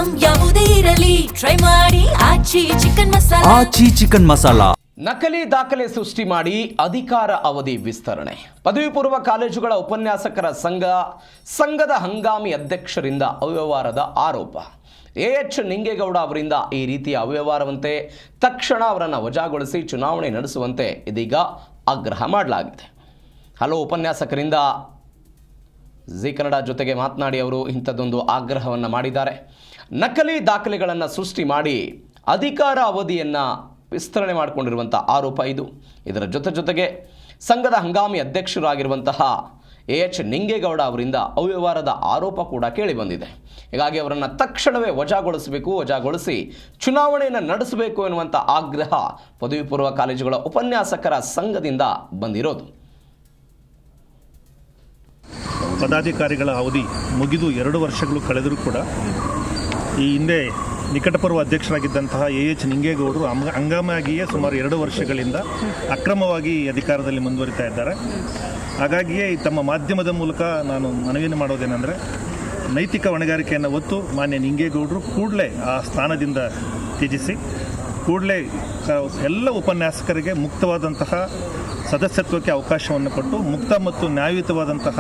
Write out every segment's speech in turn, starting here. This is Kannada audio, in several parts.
ಐಟಂ ಯಾವುದೇ ಇರಲಿ ಟ್ರೈ ಮಾಡಿ ಆಚಿ ಚಿಕನ್ ಮಸಾಲಾ. ನಕಲಿ ದಾಖಲೆ ಸೃಷ್ಟಿ ಮಾಡಿ ಅಧಿಕಾರ ಅವಧಿ ವಿಸ್ತರಣೆ. ಪದವಿ ಪೂರ್ವ ಕಾಲೇಜುಗಳ ಉಪನ್ಯಾಸಕರ ಸಂಘದ ಹಂಗಾಮಿ ಅಧ್ಯಕ್ಷರಿಂದ ಅವ್ಯವಹಾರದ ಆರೋಪ. ಎಎಚ್ ನಿಂಗೇಗೌಡ ಅವರಿಂದ ಈ ರೀತಿಯ ಅವ್ಯವಹಾರವಂತೆ ತಕ್ಷಣ ಅವರನ್ನು ವಜಾಗೊಳಿಸಿ ಚುನಾವಣೆ ನಡೆಸುವಂತೆ ಇದೀಗ ಆಗ್ರಹ ಮಾಡಲಾಗಿದೆ. ಹಲವು ಉಪನ್ಯಾಸಕರಿಂದ ಜಿ ಕನ್ನಡ ಜೊತೆಗೆ ಮಾತನಾಡಿ ಅವರು ಇಂಥದ್ದೊಂದು ಆಗ್ರಹವನ್ನು ಮಾಡಿದ್ದಾರೆ. ನಕಲಿ ದಾಖಲೆಗಳನ್ನು ಸೃಷ್ಟಿ ಮಾಡಿ ಅಧಿಕಾರ ಅವಧಿಯನ್ನು ವಿಸ್ತರಣೆ ಮಾಡಿಕೊಂಡಿರುವಂಥ ಆರೋಪ ಇದು. ಇದರ ಜೊತೆಗೆ ಸಂಘದ ಹಂಗಾಮಿ ಅಧ್ಯಕ್ಷರಾಗಿರುವಂತಹ ಎಎಚ್ ನಿಂಗೇಗೌಡ ಅವರಿಂದ ಅವ್ಯವಹಾರದ ಆರೋಪ ಕೂಡ ಕೇಳಿಬಂದಿದೆ. ಹೀಗಾಗಿ ಅವರನ್ನು ತಕ್ಷಣವೇ ವಜಾಗೊಳಿಸಿ ಚುನಾವಣೆಯನ್ನು ನಡೆಸಬೇಕು ಎನ್ನುವಂಥ ಆಗ್ರಹ ಪದವಿ ಪೂರ್ವ ಕಾಲೇಜುಗಳ ಉಪನ್ಯಾಸಕರ ಸಂಘದಿಂದ ಬಂದಿರೋದು. ಪದಾಧಿಕಾರಿಗಳ ಅವಧಿ ಮುಗಿದು 2 ವರ್ಷಗಳು ಕಳೆದರೂ ಕೂಡ ಈ ಹಿಂದೆ ನಿಕಟಪೂರ್ವ ಅಧ್ಯಕ್ಷರಾಗಿದ್ದಂತಹ ಎಎಚ್ ನಿಂಗೇಗೌಡರು ಹಂಗಾಮಿಯಾಗಿಯೇ ಸುಮಾರು 2 ವರ್ಷಗಳಿಂದ ಅಕ್ರಮವಾಗಿ ಅಧಿಕಾರದಲ್ಲಿ ಮುಂದುವರಿತಾ ಇದ್ದಾರೆ. ಹಾಗಾಗಿಯೇ ತಮ್ಮ ಮಾಧ್ಯಮದ ಮೂಲಕ ನಾನು ಮನವಿಯನ್ನು ಮಾಡೋದೇನೆಂದರೆ, ನೈತಿಕ ಹೊಣೆಗಾರಿಕೆಯನ್ನು ಹೊತ್ತು ಮಾನ್ಯ ನಿಂಗೇಗೌಡರು ಕೂಡಲೇ ಆ ಸ್ಥಾನದಿಂದ ತ್ಯಜಿಸಿ ಕೂಡಲೇ ಎಲ್ಲ ಉಪನ್ಯಾಸಕರಿಗೆ ಮುಕ್ತವಾದಂತಹ ಸದಸ್ಯತ್ವಕ್ಕೆ ಅವಕಾಶವನ್ನು ಕೊಟ್ಟು ಮುಕ್ತ ಮತ್ತು ನ್ಯಾಯಯುತವಾದಂತಹ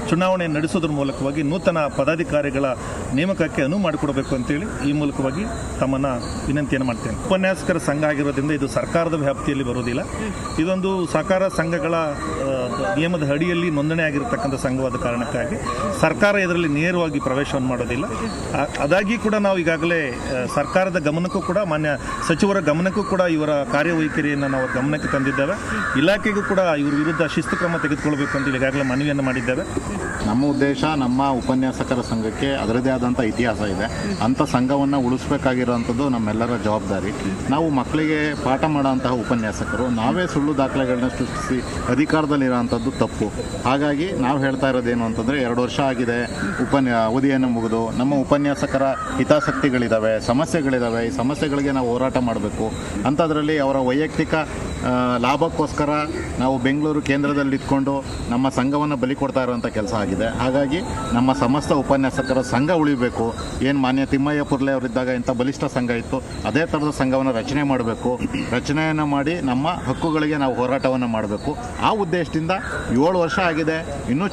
ಚುನಾವಣೆ ನಡೆಸೋದ್ರ ಮೂಲಕವಾಗಿ ನೂತನ ಪದಾಧಿಕಾರಿಗಳ ನೇಮಕಕ್ಕೆ ಅನುವು ಮಾಡಿಕೊಡಬೇಕು ಅಂತೇಳಿ ಈ ಮೂಲಕವಾಗಿ ತಮ್ಮನ್ನು ವಿನಂತಿಯನ್ನು ಮಾಡ್ತೇನೆ. ಉಪನ್ಯಾಸಕರ ಸಂಘ ಆಗಿರೋದ್ರಿಂದ ಇದು ಸರ್ಕಾರದ ವ್ಯಾಪ್ತಿಯಲ್ಲಿ ಬರೋದಿಲ್ಲ. ಇದೊಂದು ಸಹಕಾರ ಸಂಘಗಳ ನಿಯಮದ ಅಡಿಯಲ್ಲಿ ನೋಂದಣಿ ಆಗಿರತಕ್ಕಂಥ ಸಂಘವಾದ ಕಾರಣಕ್ಕಾಗಿ ಸರ್ಕಾರ ಇದರಲ್ಲಿ ನೇರವಾಗಿ ಪ್ರವೇಶವನ್ನು ಮಾಡೋದಿಲ್ಲ. ಅದಾಗಿ ಕೂಡ ನಾವು ಈಗಾಗಲೇ ಸರ್ಕಾರದ ಗಮನಕ್ಕೂ ಕೂಡ ಮಾನ್ಯ ಸಚಿವರ ಗಮನಕ್ಕೂ ಕೂಡ ಇವರ ಕಾರ್ಯವೈಖರಿಯನ್ನು ನಾವು ಗಮನಕ್ಕೆ ತಂದಿದ್ದೇವೆ. ಇಲಾಖೆಗೂ ಕೂಡ ಇವ್ರ ವಿರುದ್ಧ ಶಿಸ್ತು ಕ್ರಮ ತೆಗೆದುಕೊಳ್ಬೇಕು ಅಂತ ಈಗಾಗಲೇ ಮನವಿಯನ್ನು ಮಾಡಿದ್ದೇವೆ. ನಮ್ಮ ಉದ್ದೇಶ, ನಮ್ಮ ಉಪನ್ಯಾಸಕರ ಸಂಘಕ್ಕೆ ಅದರದೇ ಆದಂಥ ಇತಿಹಾಸ ಇದೆ. ಅಂಥ ಸಂಘವನ್ನು ಉಳಿಸ್ಬೇಕಾಗಿರೋವಂಥದ್ದು ನಮ್ಮೆಲ್ಲರ ಜವಾಬ್ದಾರಿ. ನಾವು ಮಕ್ಕಳಿಗೆ ಪಾಠ ಮಾಡೋಂತಹ ಉಪನ್ಯಾಸಕರು ನಾವೇ ಸುಳ್ಳು ದಾಖಲೆಗಳನ್ನ ಸೃಷ್ಟಿಸಿ ಅಧಿಕಾರದಲ್ಲಿರೋವಂಥದ್ದು ತಪ್ಪು. ಹಾಗಾಗಿ ನಾವು ಹೇಳ್ತಾ ಇರೋದೇನು ಅಂತಂದರೆ, 2 ವರ್ಷ ಆಗಿದೆ ಅವಧಿಯನ್ನು ಮುಗಿದು ನಮ್ಮ ಉಪನ್ಯಾಸಕರ ಹಿತಾಸಕ್ತಿಗಳಿದ್ದಾವೆ, ಸಮಸ್ಯೆಗಳಿದ್ದಾವೆ. ಈ ಸಮಸ್ಯೆಗಳಿಗೆ ನಾವು ಹೋರಾಟ ಮಾಡಬೇಕು. ಅಂಥದ್ರಲ್ಲಿ ಅವರ ವೈಯಕ್ತಿಕ ಲಾಭಕ್ಕೋಸ್ಕರ ನಾವು ಬೆಂಗಳೂರು ಕೇಂದ್ರದಲ್ಲಿ ಇಟ್ಕೊಂಡು ನಮ್ಮ ಸಂಘವನ್ನು ಬಲಿ ಕೊಡ್ತಾ ಇರುವಂಥ ಕೆಲಸ ಆಗಿದೆ. ಹಾಗಾಗಿ ನಮ್ಮ ಸಮಸ್ತ ಉಪನ್ಯಾಸಕರ ಸಂಘ ಉಳಿಬೇಕು. ಏನು ಮಾನ್ಯ ತಿಮ್ಮಯ್ಯ ಪುರ್ಲೆ ಅವರಿದ್ದಾಗ ಇಂಥ ಬಲಿಷ್ಠ ಸಂಘ ಇತ್ತು, ಅದೇ ಥರದ ಸಂಘವನ್ನು ರಚನೆ ಮಾಡಬೇಕು. ರಚನೆಯನ್ನು ಮಾಡಿ ನಮ್ಮ ಹಕ್ಕುಗಳಿಗೆ ನಾವು ಹೋರಾಟವನ್ನು ಮಾಡಬೇಕು. ಆ ಉದ್ದೇಶದಿಂದ 7 ವರ್ಷ ಆಗಿದೆ, ಇನ್ನೂ